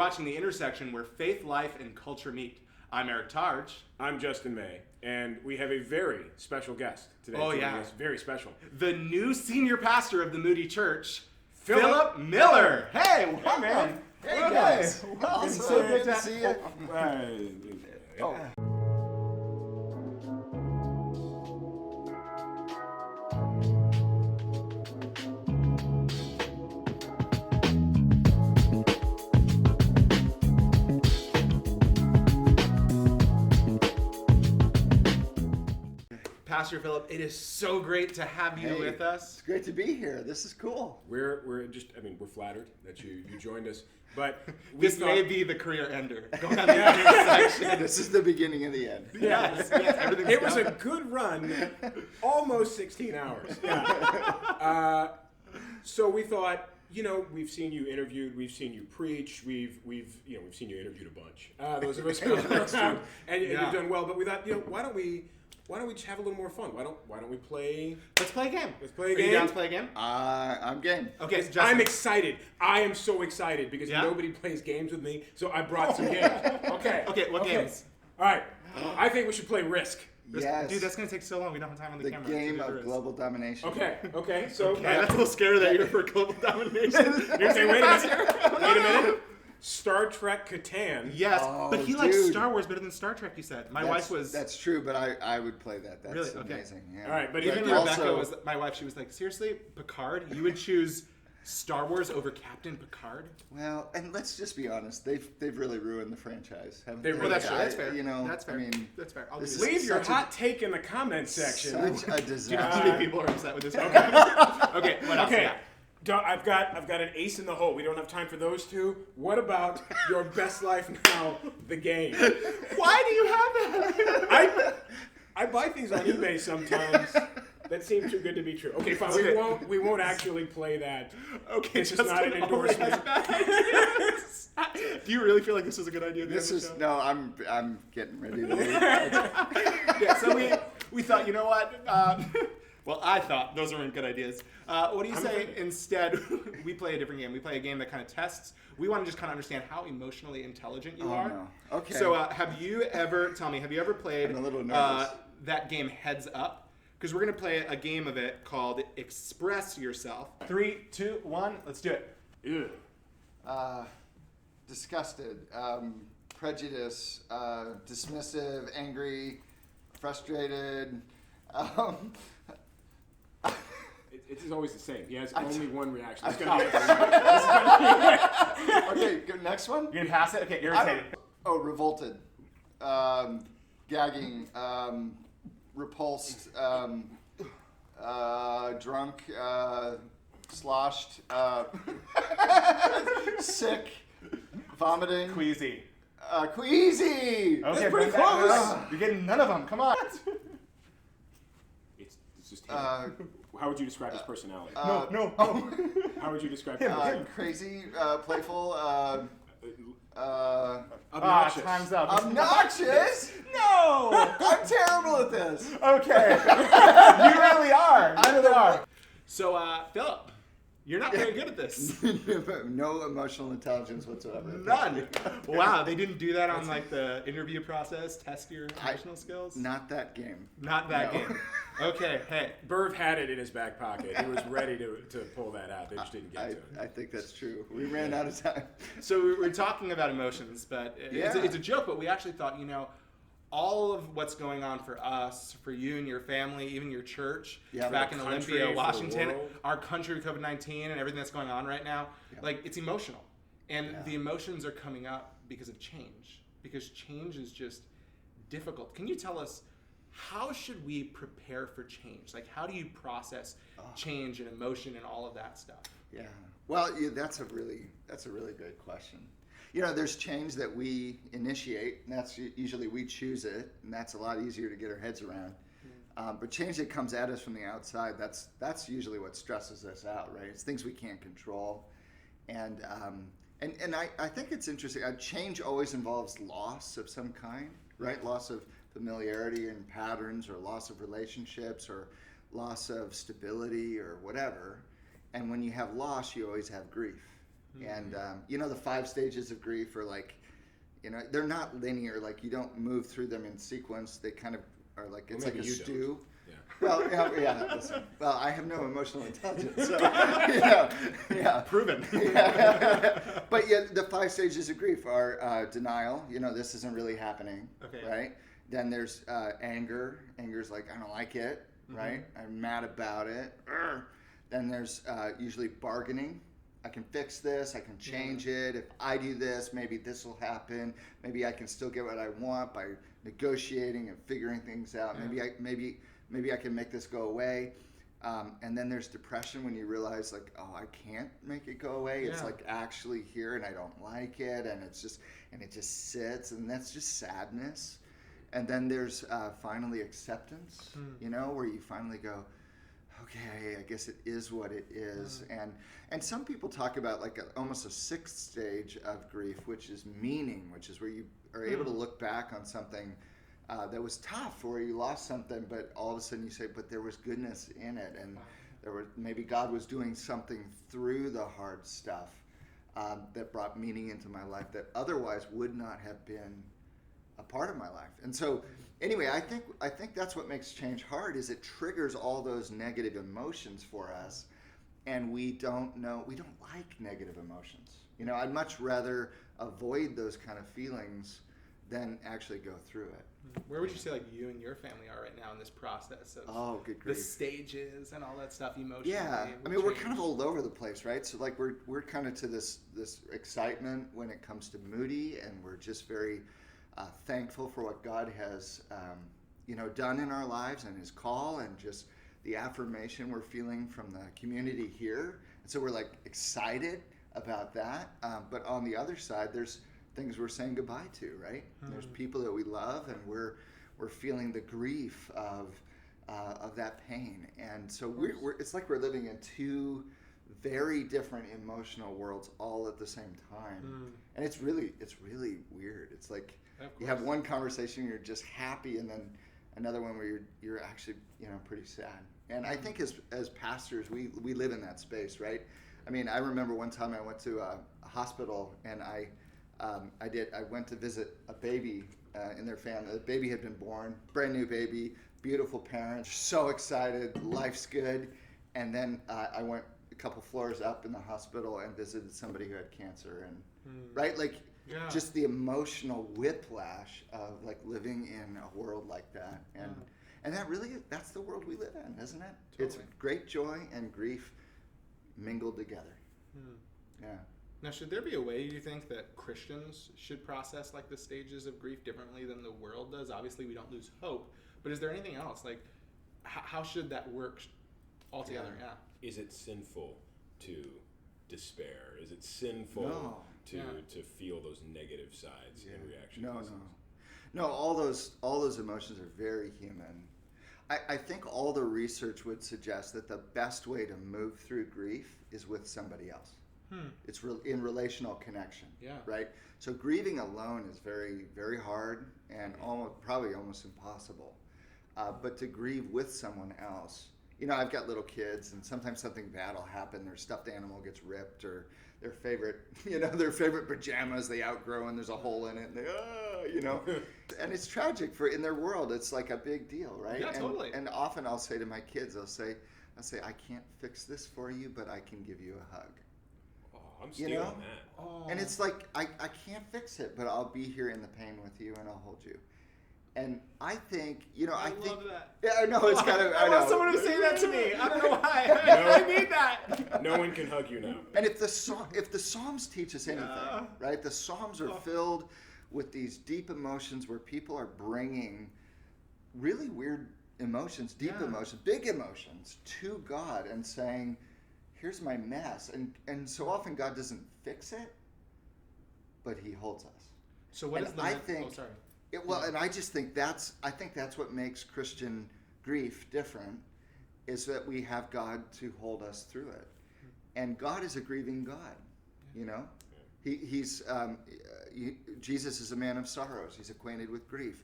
watching The Intersection, where faith, life, and culture meet. I'm Eric Targe. I'm Justin May, and we have a very special guest today. Oh, yeah. Us. Very special. The new senior pastor of the Moody Church, Philip Miller. Hey, welcome. man. Hey guys. Welcome. Awesome. So Good to see you. Oh. Pastor Philip, it is so great to have you with us. It's great to be here. This is cool. We're flattered that you joined us, but This may be the career ender. Going on the Intersection. This is the beginning of the end. Yes, everything's it was done. a good run, almost 16 hours. Yeah. So we thought, we've seen you interviewed, we've seen you preach, we've seen you interviewed a bunch. Those of us who are around, and you've done well. But we thought, why don't we just have a little more fun? Why don't we play? Let's play a game. Let's play a Are game. you down to play a game? I'm game. Okay, Justin. I'm excited. I am so excited because nobody plays games with me, so I brought some games. Okay. Okay, what games? All right. I think we should play Risk. Yes. Dude, that's going to take so long. We don't have time on the the camera. game of global domination. Okay. So That's a little scary that you're for global domination. you're gonna say, wait a minute. Star Trek Catan. Yes, Oh, but he likes dude. Star Wars better than Star Trek, you said. My wife was... That's true, but I would play that. That's Really? Okay. amazing. Yeah. All right, but Even also- Rebecca was... My wife, she was like, seriously, Picard? You would choose Star Wars over Captain Picard? Well, and let's just be honest. They've really ruined the franchise, haven't They they? really Well, that's have. fair. That's fair. That's fair. I mean, That's fair. I'll this do is this. Leave your such a- hot take in the comment section. such a Do you know how disaster. many people are upset with this? Okay, what else? Okay. Yeah. I've got an ace in the hole. We don't have time for those two. What about Your Best Life Now, the game? Why do you have that? I buy things on eBay sometimes that seem too good to be true. Okay, fine. Okay. We won't actually play that. Okay, This is not an Justin already has endorsement. bad ideas. Do you really feel like this is a good idea? This is no. I'm getting ready to leave. Yeah, so we thought, you know what? Well, I thought those weren't good ideas. What do you say instead we play a different game? We play a game that kind of tests. We want to just kind of understand how emotionally intelligent you are. No. Okay. So have you ever played I'm a little nervous. that game Heads Up? Because we're going to play a game of it called Express Yourself. 3, 2, 1, let's do it. Ew. Disgusted, prejudice, dismissive, angry, frustrated. It's always the same. He has only one reaction. It's I- gonna be Okay, good. Next one. You're going to pass it? Okay, irritated. Revolted, gagging, repulsed, drunk, sloshed, sick, vomiting, Queasy. queasy. Okay, pretty bring that close. up. You're getting none of them. Come on. It's just him. How would you describe his personality? No. How would you describe him? Crazy, playful, Obnoxious. Time's up. obnoxious. No, I'm terrible at this. Okay. You really are. You really are. So, Philip, you're not very good at this. No emotional intelligence whatsoever. None. Wow, they didn't do that on like the interview process, test your emotional skills? Not that game. Not that No. game. Okay, hey. Burv had it in his back pocket. He was ready to pull that out. They just didn't get to it. I think that's true. We ran out of time. So we're talking about emotions, but it's a joke, but we actually thought, all of what's going on for us, for you and your family, even your church, back in country, Olympia, for the Washington, world. our country with COVID-19 and everything that's going on right now, it's emotional. And the emotions are coming up because of change, because change is just difficult. Can you tell us, how should we prepare for change? Like, how do you process change and emotion and all of that stuff? Yeah. Well, that's a really good question. There's change that we initiate, and that's usually we choose it, and that's a lot easier to get our heads around. But change that comes at us from the outside, that's usually what stresses us out, right? It's things we can't control, and I think it's interesting. Change always involves loss of some kind, right? Loss of familiarity and patterns, or loss of relationships, or loss of stability, or whatever. And when you have loss, you always have grief, And the 5 stages of grief are like, they're not linear. Like you don't move through them in sequence. They kind of are like, it's like a stew. Yeah. Well, listen. Well, I have no emotional intelligence, so Proven. But yeah, the 5 stages of grief are denial. This isn't really happening, Okay. right? Then there's anger. Anger's like, I don't like it, right? I'm mad about it. Urgh. Then there's usually bargaining. I can fix this. I can change it. If I do this, maybe this will happen. Maybe I can still get what I want by negotiating and figuring things out. Yeah. Maybe I can make this go away. And then there's depression when you realize like, oh, I can't make it go away. It's like actually here and I don't like it, and it just sits, and that's just sadness. And then there's finally acceptance, where you finally go, okay, I guess it is what it is. And some people talk about like almost a 6th stage of grief, which is meaning, which is where you are able to look back on something that was tough, or you lost something, but all of a sudden you say, but there was goodness in it, and maybe God was doing something through the hard stuff that brought meaning into my life that otherwise would not have been a part of my life. And so anyway, I think that's what makes change hard, is it triggers all those negative emotions for us, and we don't like negative emotions. I'd much rather avoid those kind of feelings than actually go through it. Where would you say like you and your family are right now in this process of good the grief. stages and all that stuff emotionally? Yeah, I mean, we're kind of all over the place, right? So like we're kind of to this excitement when it comes to Moody, and we're just very thankful for what God has done in our lives, and his call, and just the affirmation we're feeling from the community here. And so we're like excited about that. But on the other side, there's things we're saying goodbye to, right? There's people that we love, and we're feeling the grief of that pain. And so it's like we're living in 2 very different emotional worlds all at the same time. And it's really weird. It's like you have one conversation, you're just happy, and then another one where you're actually pretty sad. And I think as pastors, we live in that space, right? I mean, I remember one time I went to a hospital, and I went to visit a baby in their family. The baby had been born, brand new baby, beautiful parents, so excited, life's good. And then I went a couple floors up in the hospital and visited somebody who had cancer, and right, like just the emotional whiplash of like living in a world like that, and that's the world we live in, isn't it? Totally. It's great joy and grief mingled together. Yeah. Now, should there be a way you think that Christians should process like the stages of grief differently than the world does? Obviously, we don't lose hope, but is there anything else? Like, how should that work altogether? Yeah. Is it sinful to despair? Is it sinful to feel those negative sides and reactions? No. All those emotions are very human. I think all the research would suggest that the best way to move through grief is with somebody else. It's in relational connection, right? So grieving alone is very, very hard and probably almost impossible. But to grieve with someone else, I've got little kids, and sometimes something bad will happen. Their stuffed animal gets ripped, or their favorite pajamas they outgrow, and there's a hole in it, and and it's tragic in their world. It's like a big deal, right? Yeah, totally. And often I'll say to my kids, I'll say, I can't fix this for you, but I can give you a hug. I'm stealing that. Oh. And it's like, I can't fix it, but I'll be here in the pain with you, and I'll hold you. And I think, I love that. Yeah, I know, it's kind of, I know. want someone to say that to me. I don't know why. I need that. No one can hug you now. And if the Psalms teach us anything, right? The Psalms are filled with these deep emotions where people are bringing really weird emotions, deep emotions, big emotions to God, and saying, here's my mess. And so often God doesn't fix it, but he holds us. So what and is the I think, oh, sorry. And I just think that's what makes Christian grief different, is that we have God to hold us through it. And God is a grieving God, Jesus is a man of sorrows. He's acquainted with grief.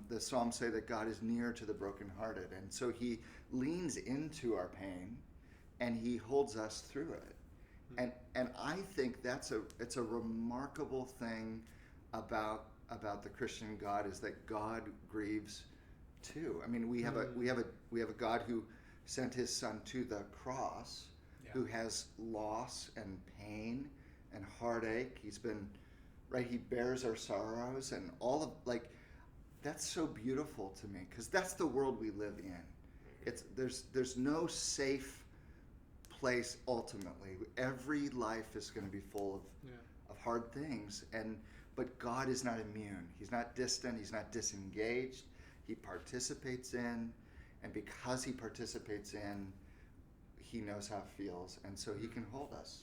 The Psalms say that God is near to the brokenhearted. And so he leans into our pain, and he holds us through it. And I think it's a remarkable thing about the Christian God, is that God grieves too. I mean, we have a God who sent his son to the cross, who has loss and pain and heartache. He bears our sorrows and all of, like, that's so beautiful to me, because that's the world we live in. There's no safe place ultimately. Every life is going to be full of hard things, but God is not immune. He's not distant. He's not disengaged. He participates in, and because he participates in, he knows how it feels, and so he can hold us.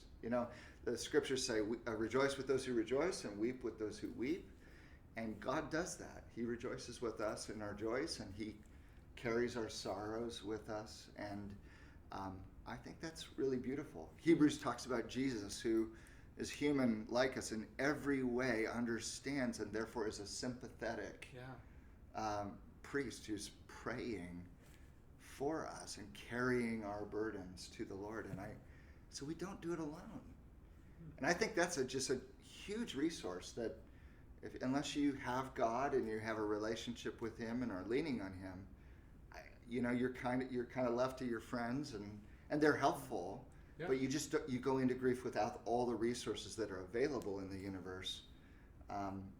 The scriptures say, rejoice with those who rejoice and weep with those who weep. And God does that. He rejoices with us in our joys, and he carries our sorrows with us. And I think that's really beautiful. Hebrews talks about Jesus, who is human like us in every way, understands, and therefore is a sympathetic priest who's praying for us and carrying our burdens to the Lord. So we don't do it alone. And I think that's just a huge resource, that unless you have God and you have a relationship with him and are leaning on him, you're kind of left to your friends, and they're helpful, but you go into grief without all the resources that are available in the universe,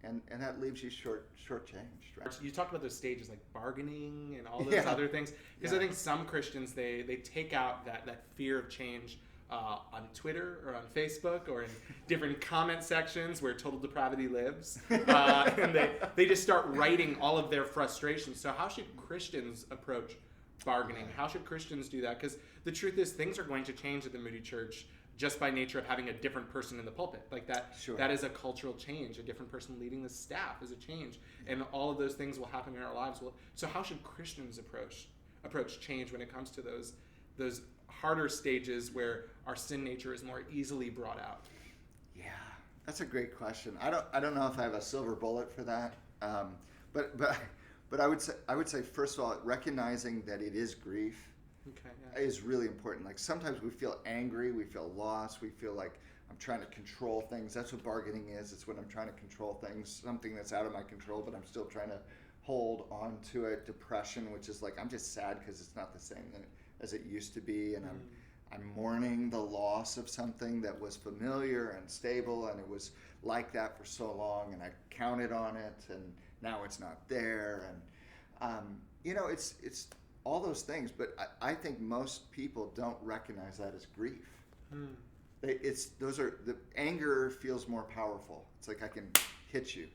and that leaves you shortchanged. Right? You talked about those stages like bargaining and all those other things, because I think some Christians they take out that fear of change on Twitter or on Facebook or in different comment sections where total depravity lives, and they just start writing all of their frustrations. So how should Christians approach bargaining? How should Christians do that? Because the truth is, things are going to change at the Moody Church just by nature of having a different person in the pulpit. Like that, that is a cultural change. A different person leading the staff is a change, and all of those things will happen in our lives. So how should Christians approach change when it comes to those harder stages where our sin nature is more easily brought out? Yeah, that's a great question. I don't know if I have a silver bullet for that, but I would say first of all, recognizing that it is grief is really important. Like sometimes we feel angry, we feel lost, we feel like I'm trying to control things. That's what bargaining is. It's when I'm trying to control things, something that's out of my control, but I'm still trying to hold on to it. Depression, which is like I'm just sad because it's not the same as it used to be, and I'm mourning the loss of something that was familiar and stable, and it was like that for so long, and I counted on it, and now it's not there, and it's all those things. But I think most people don't recognize that as grief. The anger feels more powerful. It's like I can hit you.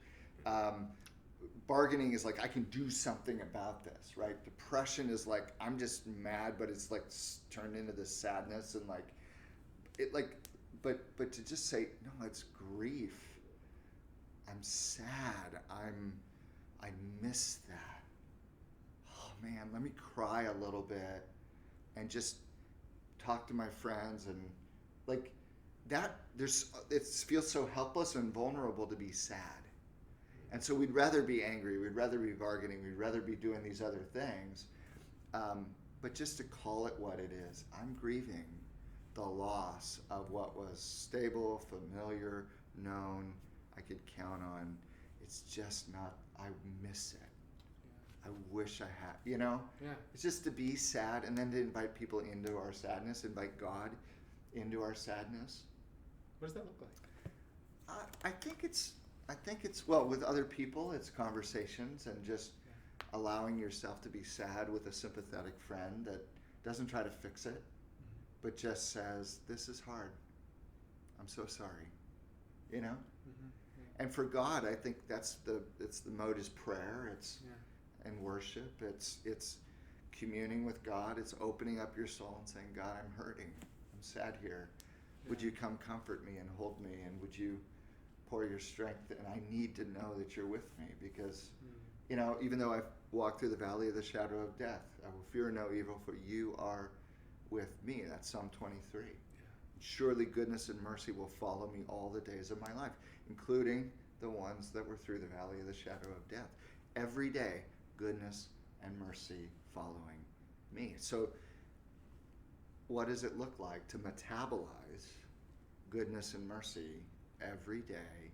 Bargaining is like I can do something about this, right? Depression is like I'm just mad, but it's like turned into this sadness, and but to just say no, it's grief. I'm sad. I miss that. Oh man, let me cry a little bit, and just talk to my friends, and like that. It feels so helpless and vulnerable to be sad. And so we'd rather be angry, we'd rather be bargaining, we'd rather be doing these other things. But just to call it what it is, I'm grieving the loss of what was stable, familiar, known, I could count on. It's just not, I miss it. I wish I had, It's just to be sad, and then to invite people into our sadness, invite God into our sadness. What does that look like? I think it's well, with other people, it's conversations and just allowing yourself to be sad with a sympathetic friend that doesn't try to fix it, but just says, this is hard. I'm so sorry. And for God, I think it's the mode is prayer, and worship. It's communing with God. It's opening up your soul and saying, God, I'm hurting. I'm sad here. Would you come comfort me and hold me, and would you pour your strength, and I need to know that you're with me, because even though I've walked through the valley of the shadow of death, I will fear no evil, for you are with me. That's Psalm 23. Surely goodness and mercy will follow me all the days of my life, including the ones that were through the valley of the shadow of death. Every day, goodness and mercy following me. So what does it look like to metabolize goodness and mercy every day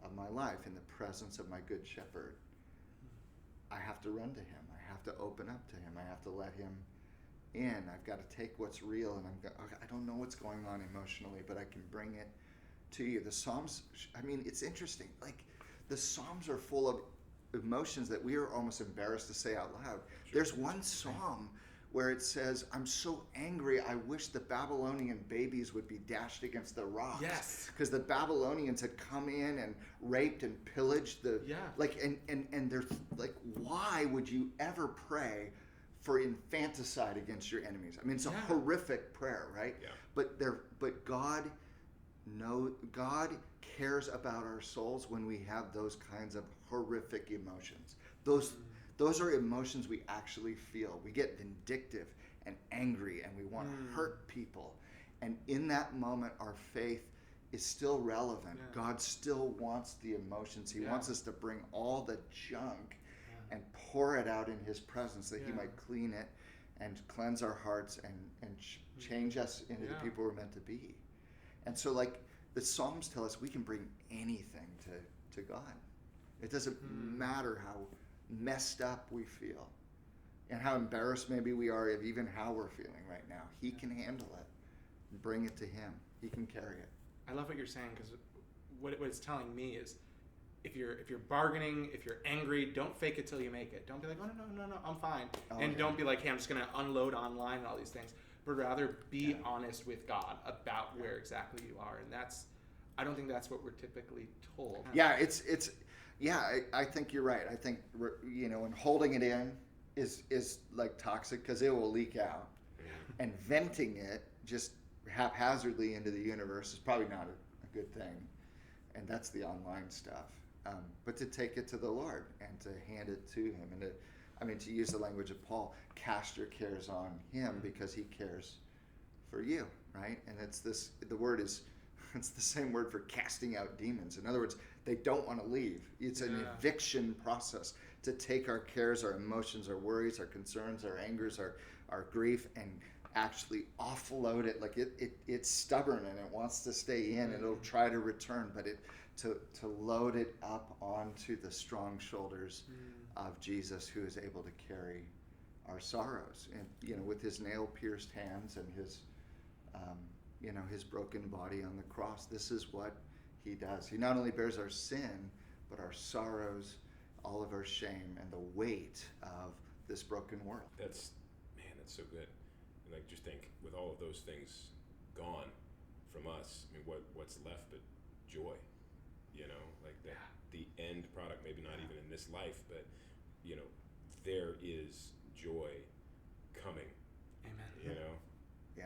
of my life in the presence of my good shepherd, I have to run to him. I have to open up to him. I have to let him in. I've got to take what's real, and I don't know what's going on emotionally, but I can bring it to you. The Psalms, I mean, it's interesting. Like, the Psalms are full of emotions that we are almost embarrassed to say out loud. Sure. There's one psalm where it says, I'm so angry, I wish the Babylonian babies would be dashed against the rocks. Yes. Because the Babylonians had come in and raped and pillaged the, like, and they're like, why would you ever pray for infanticide against your enemies? I mean, it's a horrific prayer, right? Yeah. But God cares about our souls when we have those kinds of horrific emotions. Those are emotions we actually feel. We get vindictive and angry, and we want to hurt people. And in that moment, our faith is still relevant. Yeah. God still wants the emotions. He wants us to bring all the junk and pour it out in his presence, that he might clean it and cleanse our hearts and change us into the people we're meant to be. And so, like, the Psalms tell us we can bring anything to God. It doesn't matter how messed up we feel and how embarrassed maybe we are of even how we're feeling right now. He can handle it and bring it to him. He can carry it. I love what you're saying, because what it's telling me is, if you're bargaining, if you're angry, don't fake it till you make it. Don't be like, oh, no, I'm fine. Don't be like, hey, I'm just going to unload online and all these things. But rather be honest with God about where exactly you are. And I don't think that's what we're typically told. Yeah, I think you're right. I think, and holding it in is like toxic, because it will leak out. Yeah. And venting it just haphazardly into the universe is probably not a good thing. And that's the online stuff. But to take it to the Lord and to hand it to him, and to use the language of Paul, cast your cares on him because he cares for you, right? And it's the same word for casting out demons. In other words, they don't want to leave. It's an eviction process to take our cares, our emotions, our worries, our concerns, our angers, our grief, and actually offload it. Like it's stubborn and it wants to stay in, and it'll try to return, but to load it up onto the strong shoulders of Jesus, who is able to carry our sorrows, and with his nail-pierced hands and his his broken body on the cross. This is what he does. He not only bears our sin, but our sorrows, all of our shame, and the weight of this broken world. That's so good. And just think, with all of those things gone from us, what's left but joy? The end product, maybe not even in this life, but there is joy coming. Amen. Yeah.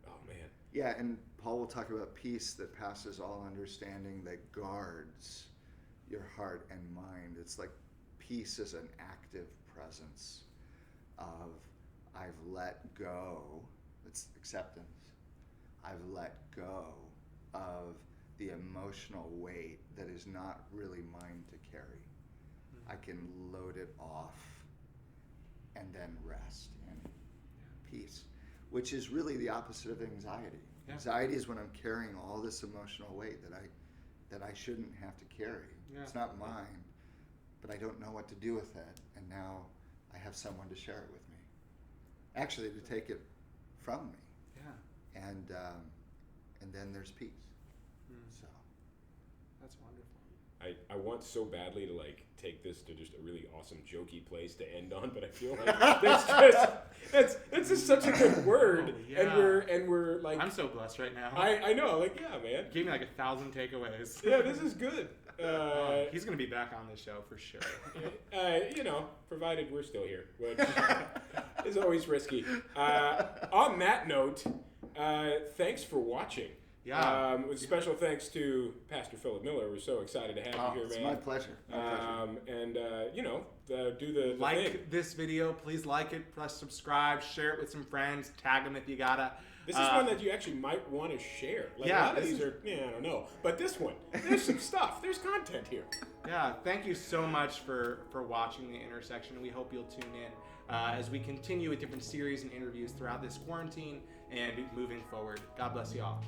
Oh man. Yeah, and Paul will talk about peace that passes all understanding, that guards your heart and mind. It's like peace is an active presence of, I've let go. It's acceptance. I've let go of the emotional weight that is not really mine to carry. I can load it off and then rest in peace, which is really the opposite of anxiety. Yeah. Anxiety is when I'm carrying all this emotional weight that I shouldn't have to carry. Yeah. It's not mine, but I don't know what to do with it, and now I have someone to share it with me. Actually, to take it from me. Yeah. And then there's peace. So that's wonderful. I want so badly to take this to just a really awesome jokey place to end on, but I feel like that's just such a good word. Oh, yeah. and we're like, I'm so blessed right now. I know, man. You gave me 1,000 takeaways. Yeah, this is good. He's gonna be back on this show for sure. Provided we're still here, which is always risky. On that note, thanks for watching. Yeah. With special thanks to Pastor Philip Miller. We're so excited to have you here, man. It's my pleasure. And do the thing. This video. Please like it. Press subscribe. Share it with some friends. Tag them if you gotta. This is one that you actually might want to share. A lot of these are, I don't know. But this one, there's some stuff. There's content here. Yeah. Thank you so much for watching The Intersection. We hope you'll tune in as we continue with different series and interviews throughout this quarantine and moving forward. God bless you all.